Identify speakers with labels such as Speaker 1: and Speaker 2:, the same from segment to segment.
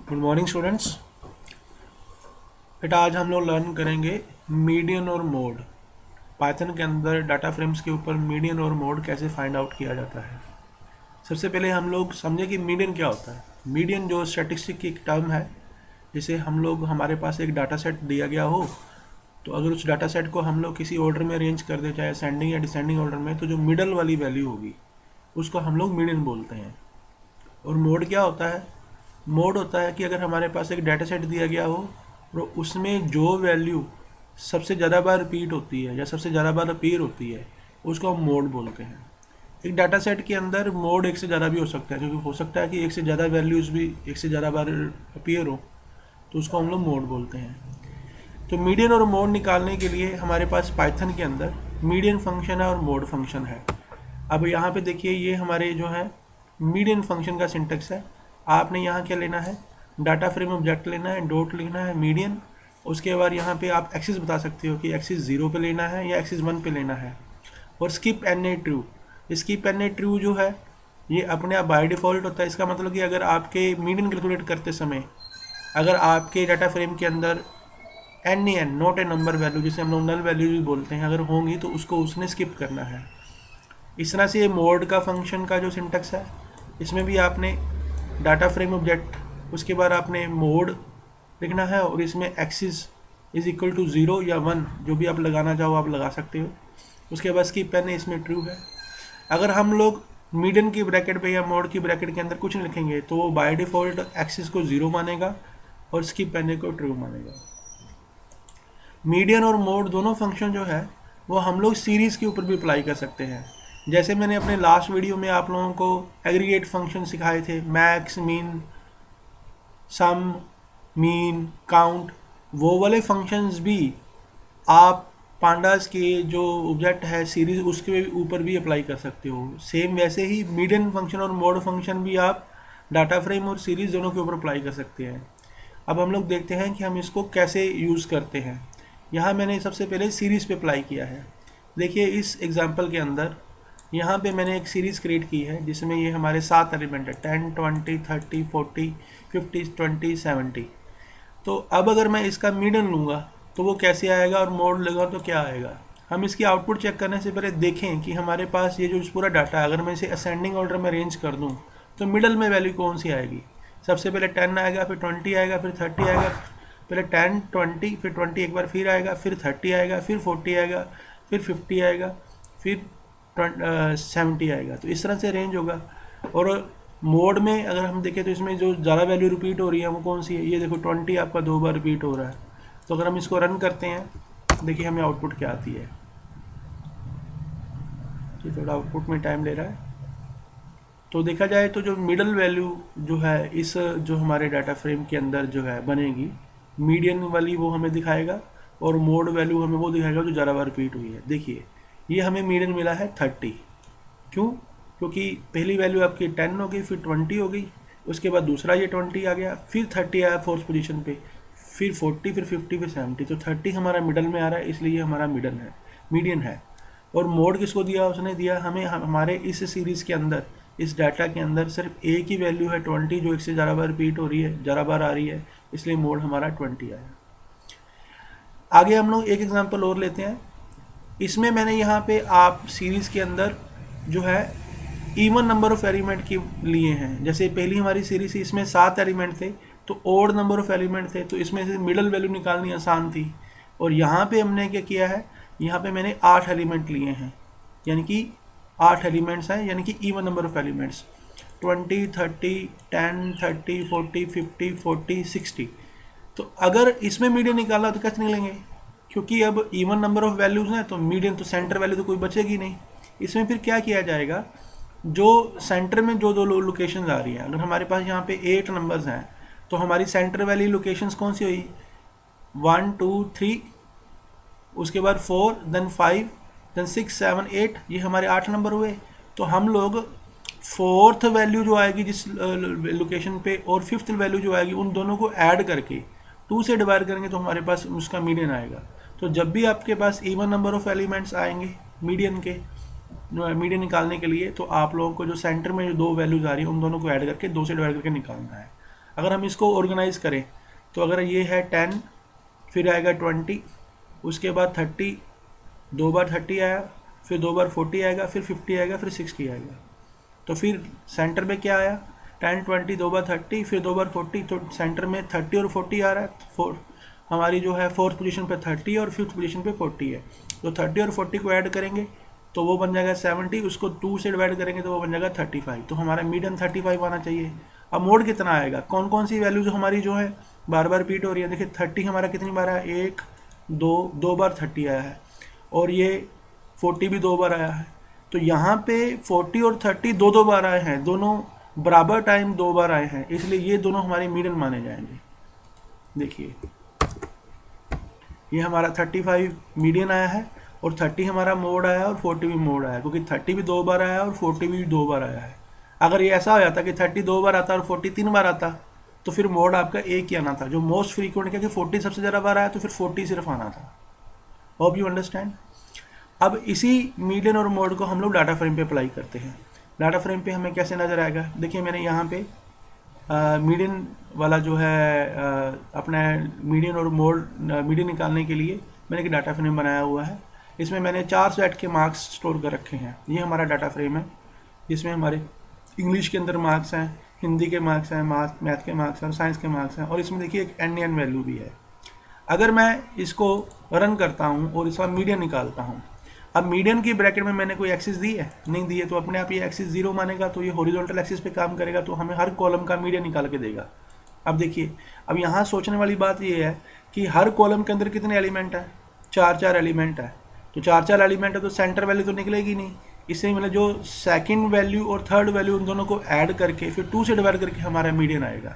Speaker 1: Good morning students. बेटा आज हम लोग लर्न करेंगे मीडियन और मोड। पाइथन के अंदर डाटा फ्रेम्स के ऊपर मीडियन और मोड कैसे फाइंड आउट किया जाता है। सबसे पहले हम लोग समझे कि मीडियन क्या होता है। मीडियन जो स्टैटिस्टिक की एक टर्म है, जिसे हम लोग हमारे पास एक डाटा सेट दिया गया हो, तो अगर उस डाटा सेट को हम लोग किसी ऑर्डर में अरेंज कर दें, चाहे असेंडिंग या डिसेंडिंग ऑर्डर में, तो जो मिडल वाली वैल्यू होगी उसको हम लोग मीडियन बोलते हैं। और मोड क्या होता है? मोड होता है कि अगर हमारे पास एक डाटा सेट दिया गया हो और उसमें जो वैल्यू सबसे ज़्यादा बार रिपीट होती है या सबसे ज़्यादा बार अपीयर होती है, उसको हम मोड बोलते हैं। एक डाटा सेट के अंदर मोड एक से ज़्यादा भी हो सकता है, क्योंकि हो सकता है कि एक से ज़्यादा वैल्यूज़ भी एक से ज़्यादा बार अपीयर हो, तो उसको हम लोग मोड बोलते हैं। तो मीडियन और मोड निकालने के लिए हमारे पास पाइथन के अंदर मीडियन फंक्शन है और मोड फंक्शन है। अब यहाँ पे देखिए, ये हमारे जो है मीडियन फंक्शन का सिंटेक्स है। आपने यहाँ क्या लेना है, डाटा फ्रेम ऑब्जेक्ट लेना है, डॉट लिखना है मीडियन। उसके बाद यहाँ पे आप एक्सिस बता सकते हो कि एक्सिस 0 पे लेना है या एक्सिस 1 पे लेना है। और skip N A true, skip N A true जो है ये अपने आप बाय डिफ़ॉल्ट होता है। इसका मतलब कि अगर आपके मीडियन कैलकुलेट करते समय अगर आपके डाटा फ्रेम के अंदर N A N not a number value, जिसे हम लोग नल वैल्यू भी बोलते हैं, अगर होंगी तो उसको उसने स्किप करना है। इस तरह से ये मोड का फंक्शन का जो सिंटेक्स है, इसमें भी आपने डाटा फ्रेम ऑब्जेक्ट, उसके बाद आपने मोड लिखना है और इसमें एक्सिस इज इक्वल टू 0 या 1, जो भी आप लगाना चाहो आप लगा सकते हो। उसके बाद स्किप पेन है, इसमें ट्रू है। अगर हम लोग मीडियन की ब्रैकेट पे या मोड की ब्रैकेट के अंदर कुछ नहीं लिखेंगे तो वो बाय डिफ़ॉल्ट एक्सिस को 0 मानेगा और स्किप पेन को ट्रू मानेगा। मीडियन और मोड दोनों फंक्शन जो है वो हम लोग सीरीज़ के ऊपर भी अप्लाई कर सकते हैं। जैसे मैंने अपने लास्ट वीडियो में आप लोगों को एग्रीगेट फंक्शन सिखाए थे, मैक्स, मीन, सम, मीन, काउंट, वो वाले फंक्शंस भी आप पांडास के जो ऑब्जेक्ट है सीरीज उसके ऊपर भी अप्लाई कर सकते हो। सेम वैसे ही मीडियन फंक्शन और मोड फंक्शन भी आप डाटा फ्रेम और सीरीज दोनों के ऊपर अप्लाई कर सकते हैं। अब हम लोग देखते हैं कि हम इसको कैसे यूज़ करते हैं। यहाँ मैंने सबसे पहले सीरीज़ पे अप्लाई किया है। देखिए इस एग्जांपल के अंदर यहाँ पे मैंने एक सीरीज़ क्रिएट की है जिसमें ये हमारे 7 एलिमेंट है, 10, 20, 30, 40, 50, 20, 70। तो अब अगर मैं इसका मीडियन लूँगा तो वो कैसे आएगा और मोड लूँगा तो क्या आएगा। हम इसकी आउटपुट चेक करने से पहले देखें कि हमारे पास ये जो पूरा डाटा है, अगर मैं इसे असेंडिंग ऑर्डर में अरेंज कर दूँ तो मिडल में वैल्यू कौन सी आएगी। सबसे पहले 10 आएगा, फिर 20 आएगा, फिर 30 आएगा, पहले 10, 20, फिर 20 एक बार फिर आएगा, फिर 30 आएगा, फिर 40 आएगा, फिर 50 आएगा, फिर 70 आएगा। तो इस तरह से रेंज होगा। और मोड में अगर हम देखें तो इसमें जो ज़्यादा वैल्यू रिपीट हो रही है वो कौन सी है, ये देखो 20 आपका 2 बार रिपीट हो रहा है। तो अगर हम इसको रन करते हैं, देखिए हमें आउटपुट क्या आती है। ये थोड़ा आउटपुट में टाइम ले रहा है। तो देखा जाए तो जो मिडल वैल्यू जो है इस जो हमारे डाटा फ्रेम के अंदर जो है बनेगी, मीडियन वाली वो हमें दिखाएगा और मोड वैल्यू हमें वो दिखाएगा जो ज़्यादा बार रिपीट हुई है। देखिए ये हमें मीडियन मिला है 30। क्यों? क्योंकि पहली वैल्यू आपकी 10 हो गई, फिर 20 हो गई, उसके बाद दूसरा ये 20 आ गया, फिर 30 आया फोर्थ पोजीशन पे, फिर 40, फिर 50, फिर 70। तो 30 हमारा मिडल में आ रहा है, इसलिए हमारा मीडियन है। और मोड किसको दिया? उसने दिया हमें हमारे इस सीरीज़ के अंदर, इस डाटा के अंदर सिर्फ एक ही वैल्यू है 20, जो एक से ज़्यादा बार रिपीट हो रही है, ज़्यादा बार आ रही है, इसलिए मोड हमारा 20 आया। आगे हम लोग एक एग्जांपल और लेते हैं। इसमें मैंने यहाँ पे आप सीरीज़ के अंदर जो है इवन नंबर ऑफ एलिमेंट के लिए हैं। जैसे पहली हमारी सीरीज थी, इसमें 7 एलिमेंट थे, तो ओड नंबर ऑफ एलिमेंट थे, तो इसमें से मिडल वैल्यू निकालनी आसान थी। और यहाँ पे हमने क्या किया है, यहाँ पे मैंने 8 एलिमेंट लिए हैं, यानी कि 8 एलिमेंट्स हैं, यानी कि इवन नंबर ऑफ एलिमेंट्स 20, 30, 10, 30, 40, 50, 40, 60। तो अगर इसमें मीडियन निकाला तो कैसे निकलेंगे, क्योंकि अब इवन नंबर ऑफ वैल्यूज़ हैं तो मीडियन तो सेंटर वैल्यू तो कोई बचेगी नहीं। इसमें फिर क्या किया जाएगा, जो सेंटर में जो दो लोकेशंस आ रही हैं, अगर हमारे पास यहाँ पे 8 नंबर्स हैं तो हमारी सेंटर वाली लोकेशंस कौन सी हुई, 1, 2, 3, उसके बाद 4, देन 5, देन 6, 7, 8, ये हमारे 8 नंबर हुए। तो हम लोग फोर्थ वैल्यू जो आएगी जिस लोकेशन पे और फिफ्थ वैल्यू जो आएगी उन दोनों को ऐड करके 2 से डिवाइड करेंगे तो हमारे पास उसका मीडियन आएगा। तो जब भी आपके पास इवन नंबर ऑफ एलिमेंट्स आएंगे मीडियन निकालने के लिए, तो आप लोगों को जो सेंटर में जो 2 वैल्यूज आ रही है उन दोनों को ऐड करके 2 से डिवाइड करके निकालना है। अगर हम इसको ऑर्गेनाइज करें तो अगर ये है 10, फिर आएगा 20, उसके बाद 30, 2 बार 30 आया, फिर 2 बार 40 आएगा, फिर 50 आएगा, फिर 60 आएगा। तो फिर सेंटर में क्या आया, 10 20, 2 बार 30, फिर 2 बार 40, तो सेंटर में 30 और 40 आ रहा है। हमारी जो है फोर्थ पोजीशन पे 30 और फिफ्थ पोजीशन पे 40 है। तो 30 और 40 को ऐड करेंगे तो वो बन जाएगा 70, उसको 2 से डिवाइड करेंगे तो वो बन जाएगा 35। तो हमारा मीडियन 35 आना चाहिए। अब मोड कितना आएगा, कौन कौन सी वैल्यू जो हमारी जो है बार बार रिपीट हो रही है। देखिए 30 हमारा कितनी बार आया, 1 2 बार 30 आया है, और ये 40 भी 2 बार आया है। तो यहाँ पे 40 और 30 दो बार आए हैं, दोनों बराबर टाइम 2 बार आए हैं, इसलिए ये दोनों हमारे मीडियन माने जाएंगे। देखिए ये हमारा 35 मीडियन आया है, और 30 हमारा मोड आया और 40 भी मोड आया, क्योंकि 30 भी 2 बार आया और 40 भी 2 बार आया है। अगर ये ऐसा हो जाता कि 30 2 बार आता और 40 3 बार आता तो फिर मोड आपका एक ही आना था। जो मोस्ट फ्रीक्वेंट क्या कि 40 सबसे ज़्यादा बार आया तो फिर 40 सिर्फ आना था। Hope you understand. अब इसी मीडियन और मोड को हम लोग डाटा फ्रेम पे अप्लाई करते हैं। डाटा फ्रेम पे हमें कैसे नज़र आएगा, देखिए मैंने यहाँ पे मीडियन वाला जो है अपना मीडियन और मोड मीडियन निकालने के लिए मैंने एक डाटा फ्रेम बनाया हुआ है। इसमें मैंने 4 सेट के मार्क्स स्टोर कर रखे हैं। ये हमारा डाटा फ्रेम है, जिसमें हमारे इंग्लिश के अंदर मार्क्स हैं, हिंदी के मार्क्स हैं, मैथ के मार्क्स हैं और साइंस के मार्क्स हैं, और इसमें देखिए एक NaN वैल्यू भी है। अगर मैं इसको रन करता हूँ और इसका मीडियन निकालता हूँ, अब मीडियन की ब्रैकेट में मैंने कोई एक्सिस दी है, नहीं दी है, तो अपने आप ये एक्सिस 0 मानेगा, तो ये हॉरिजॉन्टल एक्सिस पे काम करेगा, तो हमें हर कॉलम का मीडियन निकाल के देगा। अब देखिए, अब यहाँ सोचने वाली बात ये है कि हर कॉलम के अंदर कितने एलिमेंट है, 4 एलिमेंट है। तो 4 एलिमेंट है तो सेंटर वैल्यू तो निकलेगी नहीं, इसलिए मतलब जो सेकेंड वैल्यू और थर्ड वैल्यू उन दोनों को ऐड करके फिर 2 से डिवाइड करके हमारा मीडियन आएगा।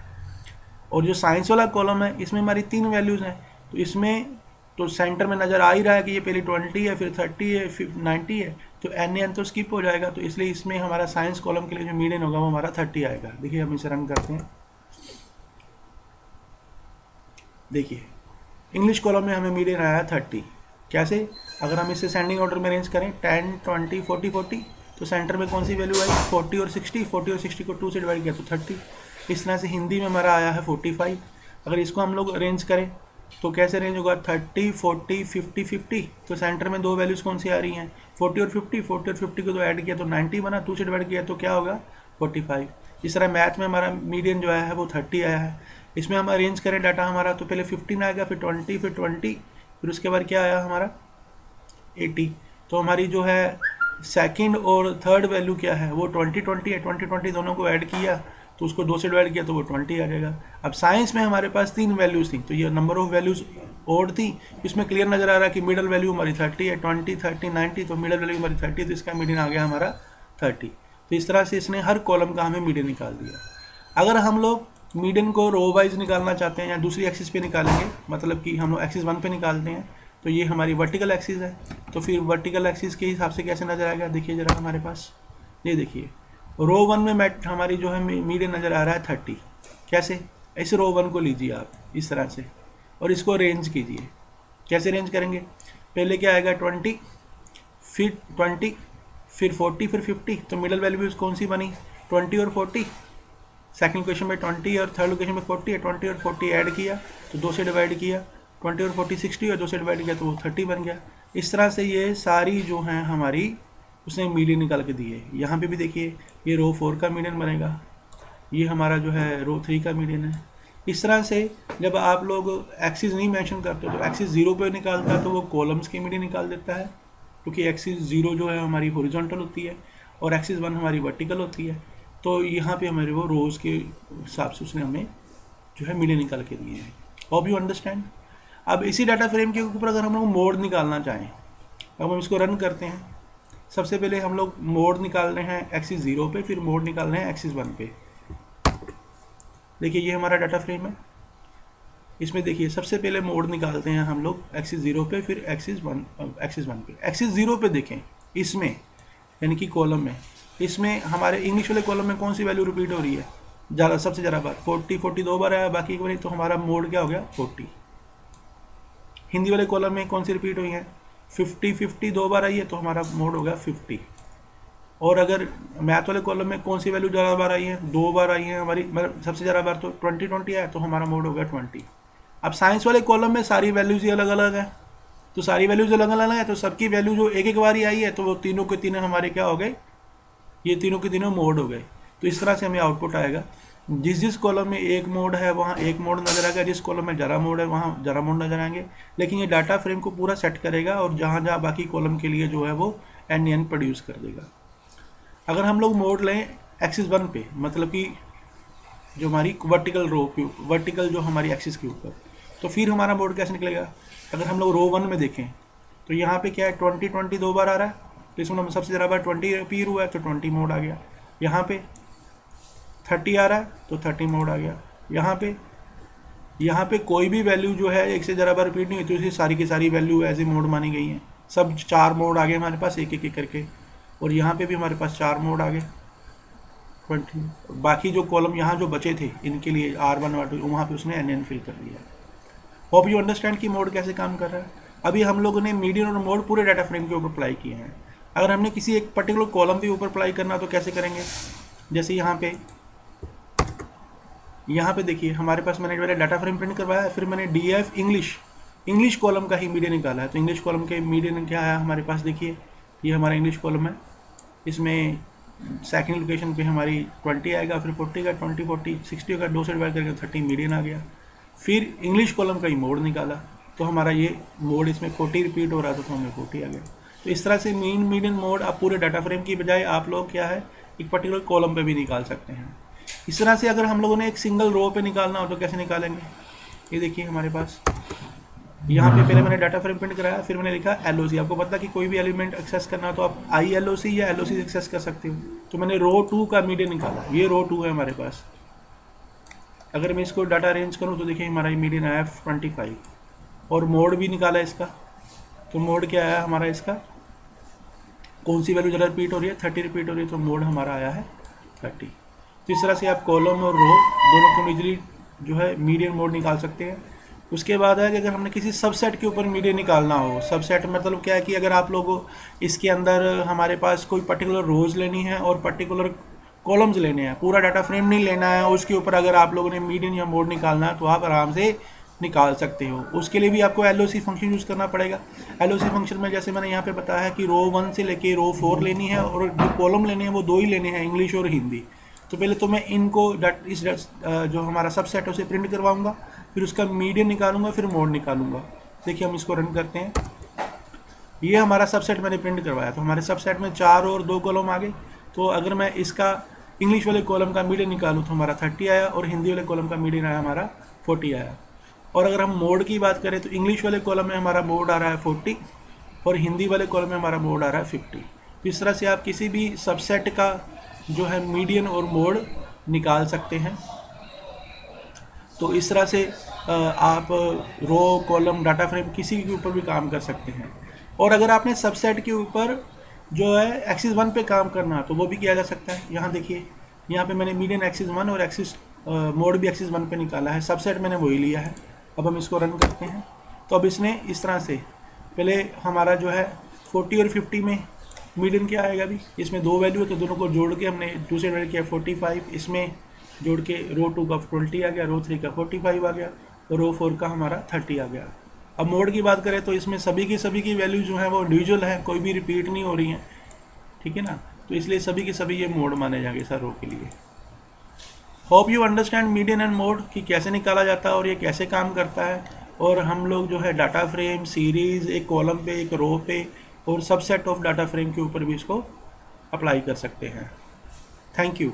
Speaker 1: और जो साइंस वाला कॉलम है इसमें हमारी 3 वैल्यूज़ हैं, तो इसमें तो सेंटर में नज़र आ ही रहा है कि ये पहले 20 है, फिर 30 है, फिर 90 है, तो NaN तो स्किप हो जाएगा। तो इसलिए इसमें हमारा साइंस कॉलम के लिए जो मीडियन होगा वो हमारा 30 आएगा। देखिए हम इसे रन करते हैं। देखिए इंग्लिश कॉलम में हमें मीडियन आया 30। कैसे, अगर हम इसे सेंडिंग ऑर्डर में अरेंज करें 10 20 40 40, तो सेंटर में कौन सी वैल्यू आई, 40 और 60, 40 और 60 को 2 से डिवाइड किया तो 30। इस तरह से हिंदी में हमारा आया है 45। अगर इसको हम लोग अरेंज करें तो कैसे अरेंज होगा, 30 40 50 50, तो सेंटर में 2 वैल्यूज़ कौन सी आ रही हैं, 40 और 50, 40 और 50 को तो ऐड किया तो 90 बना, 2 से डिवाइड किया तो क्या होगा 45। इस तरह मैथ में हमारा मीडियन जो आया है वो 30 आया है। इसमें हम अरेंज करें डाटा हमारा तो पहले 15 आएगा, फिर 20, फिर 20, फिर उसके बाद क्या आया हमारा 80। तो हमारी जो है सेकंड और थर्ड वैल्यू क्या है, वो 20 20 है, 20 20 दोनों को ऐड किया तो उसको 2 से डिवाइड किया तो वो 20 आ जाएगा। अब साइंस में हमारे पास 3 वैल्यूज़ थी, तो ये नंबर ऑफ वैल्यूज़ ओड थी। इसमें क्लियर नज़र आ रहा है कि मिडल वैल्यू हमारी 30 है, 20 30 90, तो मिडल वैल्यू हमारी 30, तो इसका मीडियन आ गया हमारा 30। तो इस तरह से इसने हर कॉलम का हमें मीडियन निकाल दिया। अगर हम लोग मीडियन को रो वाइज निकालना चाहते हैं या दूसरी एक्सिस पे निकालेंगे, मतलब कि हम लोग एक्सिस 1 पे निकालते हैं, तो ये हमारी वर्टिकल एक्सिस है, तो फिर वर्टिकल एक्सिस के हिसाब से कैसे नज़र आएगा, देखिए ज़रा हमारे पास, ये देखिए रो 1 में मैट हमारी जो है मीडियन नज़र आ रहा है 30। कैसे, इस रो 1 को लीजिए आप इस तरह से और इसको अरेंज कीजिए। कैसे अरेंज करेंगे, पहले क्या आएगा 20, फिर 20, फिर 40, फिर 50, तो मिडल वैल्यू कौन सी बनी 20 और 40। सेकंड क्वेश्चन में 20 और थर्ड क्वेश्चन में 40 है, 20 और 40 ऐड किया तो 2 से डिवाइड किया, 20 और 40 60 और 2 से डिवाइड किया तो वो 30 बन गया। इस तरह से ये सारी जो हैं हमारी उसने मीडियन निकाल के दी है। यहाँ पे भी देखिए ये रो 4 का मीडियन बनेगा, ये हमारा जो है रो 3 का मीडियन है। इस तरह से जब आप लोग एक्सिस नहीं मेंशन करते तो एक्सिस 0 पे निकालता है तो वो कॉलम्स के मीडियन निकाल देता है, क्योंकि एक्सिस 0 जो है हमारी हॉरिजॉन्टल होती है और एक्सिस 1 हमारी वर्टिकल होती है। तो यहाँ पे हमारे वो रोज़ के हिसाब से उसने हमें जो है मीडियन निकाल के दिए हैं। Hope you understand. अब इसी डाटा फ्रेम के ऊपर अगर हम लोग मोड निकालना चाहें, अब हम इसको रन करते हैं। सबसे पहले हम लोग मोड निकाल रहे हैं एक्सिस 0 पे, फिर मोड निकाल रहे हैं एक्सिस 1 पे। देखिए ये हमारा डाटा फ्रेम है, इसमें देखिए सबसे पहले मोड निकालते हैं हम लोग एक्सिस 0 पे, फिर एक्सिस 1 पे। एक्सिस 0 पे देखें, इसमें यानी कि कॉलम में, इसमें हमारे इंग्लिश वाले कॉलम में कौन सी वैल्यू रिपीट हो रही है ज़्यादा, सबसे ज़्यादा बार 40 40 2 बार आया, बाकी एक बार, तो हमारा मोड क्या हो गया 40। हिंदी वाले कॉलम में कौन सी रिपीट हुई है 50 50 2 बार आई है, तो हमारा मोड हो गया 50। और अगर मैथ वाले कॉलम में कौन सी वैल्यू ज़्यादा बार आई है, 2 बार आई है हमारी, मतलब सबसे ज़्यादा बार तो 20 आया, तो हमारा मोड हो गया 20। अब साइंस वाले कॉलम में सारी वैल्यूज़ ही अलग अलग है, तो सारी वैल्यूज़ अलग अलग है, तो सबकी वैल्यू जो एक एक बार ही आई है, तो वो तीनों के तीनों हमारे क्या हो गए, ये तीनों के तीनों मोड हो गए। तो इस तरह से हमें आउटपुट आएगा। जिस जिस कॉलम में एक मोड है वहाँ एक मोड नज़र आएगा, जिस कॉलम में ज़रा मोड है वहाँ ज़रा मोड नज़र आएंगे, लेकिन ये डाटा फ्रेम को पूरा सेट करेगा और जहाँ जहाँ बाकी कॉलम के लिए जो है वो एन एन प्रोड्यूस कर देगा। अगर हम लोग मोड लें एक्सिस 1 पे, मतलब कि जो हमारी वर्टिकल रो के ऊपर, वर्टिकल जो हमारी एक्सिस के ऊपर, तो फिर हमारा मोड कैसे निकलेगा। अगर हम लोग रो 1 में देखें तो यहाँ पे क्या है, 20 2 बार आ रहा है, तो इसमें सबसे ज़्यादा बार 20 अपीयर हुआ है, तो 20 मोड आ गया। यहाँ पे 30 आ रहा है तो 30 मोड आ गया। यहाँ पे कोई भी वैल्यू जो है एक से ज़्यादा बार रिपीट नहीं हुई, तो इसकी सारी की सारी वैल्यू एज ए मोड मानी गई हैं। सब 4 मोड आ गए हमारे पास एक एक करके, और यहाँ पे भी हमारे पास 4 मोड आ गए 20। बाकी जो कॉलम यहाँ जो बचे थे इनके लिए R1 R2 वहाँ पे उसने एन फिल कर दिया। होप यू अंडरस्टैंड कि मोड कैसे काम कर रहा है। अभी हम लोगों ने मीडियन और मोड पूरे डाटा फ्रेम के ऊपर अप्लाई किए हैं। अगर हमने किसी एक पर्टिकुलर कॉलम के ऊपर अप्लाई करना तो कैसे करेंगे। जैसे यहाँ पे देखिए हमारे पास मैंने पहले डाटा फ्रेम प्रिंट करवाया है, फिर मैंने DF इंग्लिश कॉलम का ही मीडियन निकाला है। तो इंग्लिश कॉलम के मीडियन क्या आया हमारे पास, देखिए ये हमारा इंग्लिश कॉलम है, इसमें सेकंड लोकेशन पे हमारी 20 आएगा, फिर 40 का 20 40 60 होगा, 2 से डिवाइड करके 30 मीडियन आ गया। फिर इंग्लिश कॉलम का ही मोड निकाला, तो हमारा ये मोड इसमें 40 रिपीट हो रहा था, तो हमें 40 आ गया। तो इस तरह से मीडियन मोड आप पूरे डाटा फ्रेम की बजाय आप लोग क्या है एक पर्टिकुलर कॉलम पे भी निकाल सकते हैं। इस तरह से अगर हम लोगों ने एक सिंगल रो पे निकालना हो तो कैसे निकालेंगे। ये देखिए हमारे पास यहाँ पे पहले मैंने डाटा फ्रेम प्रिंट कराया, फिर मैंने लिखा LOC। आपको पता कि कोई भी एलिमेंट एक्सेस करना तो आप ILOC या LOC से एक्सेस कर सकते हो। तो मैंने रो 2 का मीडियन निकाला, ये रो 2 है हमारे पास। अगर मैं इसको डाटा अरेंज करूँ तो देखिए हमारा मीडियन आया 25, और मोड भी निकाला इसका। तो मोड क्या आया हमारा, इसका कौन सी वैल्यू ज़्यादा रिपीट हो रही है, 30 रिपीट हो रही है, तो मोड हमारा आया है 30। तो इस तरह से आप कॉलम और रो दोनों को इजीली जो है मीडियन मोड निकाल सकते हैं। उसके बाद है कि अगर हमने किसी सबसेट के ऊपर मीडियन निकालना हो, सबसेट मतलब क्या है कि अगर आप लोगों इसके अंदर हमारे पास कोई पर्टिकुलर रोज़ लेनी है और पर्टिकुलर कॉलम्स लेने हैं, पूरा डाटा फ्रेम नहीं लेना है, उसके ऊपर अगर आप लोगों ने मीडियन या मोड निकालना है तो आप आराम से निकाल सकते हो। उसके लिए भी आपको LOC फंक्शन यूज़ करना पड़ेगा। LOC फंक्शन में जैसे मैंने यहाँ पे बताया है कि रो 1 से लेके रो 4 लेनी है, और जो कॉलम लेने हैं वो 2 ही लेने हैं, इंग्लिश और हिंदी। तो पहले तो मैं इनको जो हमारा सबसेट है उसे प्रिंट करवाऊंगा, फिर उसका मीडियन निकालूंगा, फिर मोड निकालूंगा। देखिए हम इसको रन करते हैं, ये हमारा सबसेट मैंने प्रिंट करवाया, तो हमारे सबसेट में 4 और 2 कॉलम आ गए। तो अगर मैं इसका इंग्लिश वाले कॉलम का मीडियन निकालूँ तो हमारा 30 आया, और हिंदी वाले कॉलम का मीडियन आया हमारा 40 आया। और अगर हम मोड की बात करें तो इंग्लिश वाले कॉलम में हमारा मोड आ रहा है 40, और हिंदी वाले कॉलम में हमारा मोड आ रहा है 50। तो इस तरह से आप किसी भी सबसेट का जो है मीडियन और मोड निकाल सकते हैं। तो इस तरह से आप रो कॉलम डाटा फ्रेम किसी के ऊपर भी काम कर सकते हैं। और अगर आपने सबसेट के ऊपर जो है एक्सिस 1 पे काम करना तो वो भी किया जा सकता है। यहाँ देखिए यहाँ पे मैंने मीडियन एक्सिस 1 और एक्सिस मोड भी एक्सिस 1 पे निकाला है, सबसेट मैंने वही लिया है। अब हम इसको रन करते हैं तो अब इसने इस तरह से पहले हमारा जो है 40 और 50 में मीडियन क्या आएगा, अभी इसमें 2 वैल्यू है तो दोनों को जोड़ के हमने 2 से डिवाइड किया 45, इसमें जोड़ के रो 2 का 20 आ गया, रो 3 का 45 आ गया, और रो 4 का हमारा 30 आ गया। अब मोड की बात करें तो इसमें सभी की वैल्यू जो है वो इंडिविजुअल है, कोई भी रिपीट नहीं हो रही है, ठीक है ना। तो इसलिए सभी के सभी ये मोड माने जाएंगे सर रो के लिए। Hope you understand median and mode कि कैसे निकाला जाता है और ये कैसे काम करता है। और हम लोग जो है डाटा फ्रेम सीरीज़ एक कॉलम पे, एक रो पे और सबसेट ऑफ डाटा फ्रेम के ऊपर भी इसको अप्लाई कर सकते हैं। Thank you.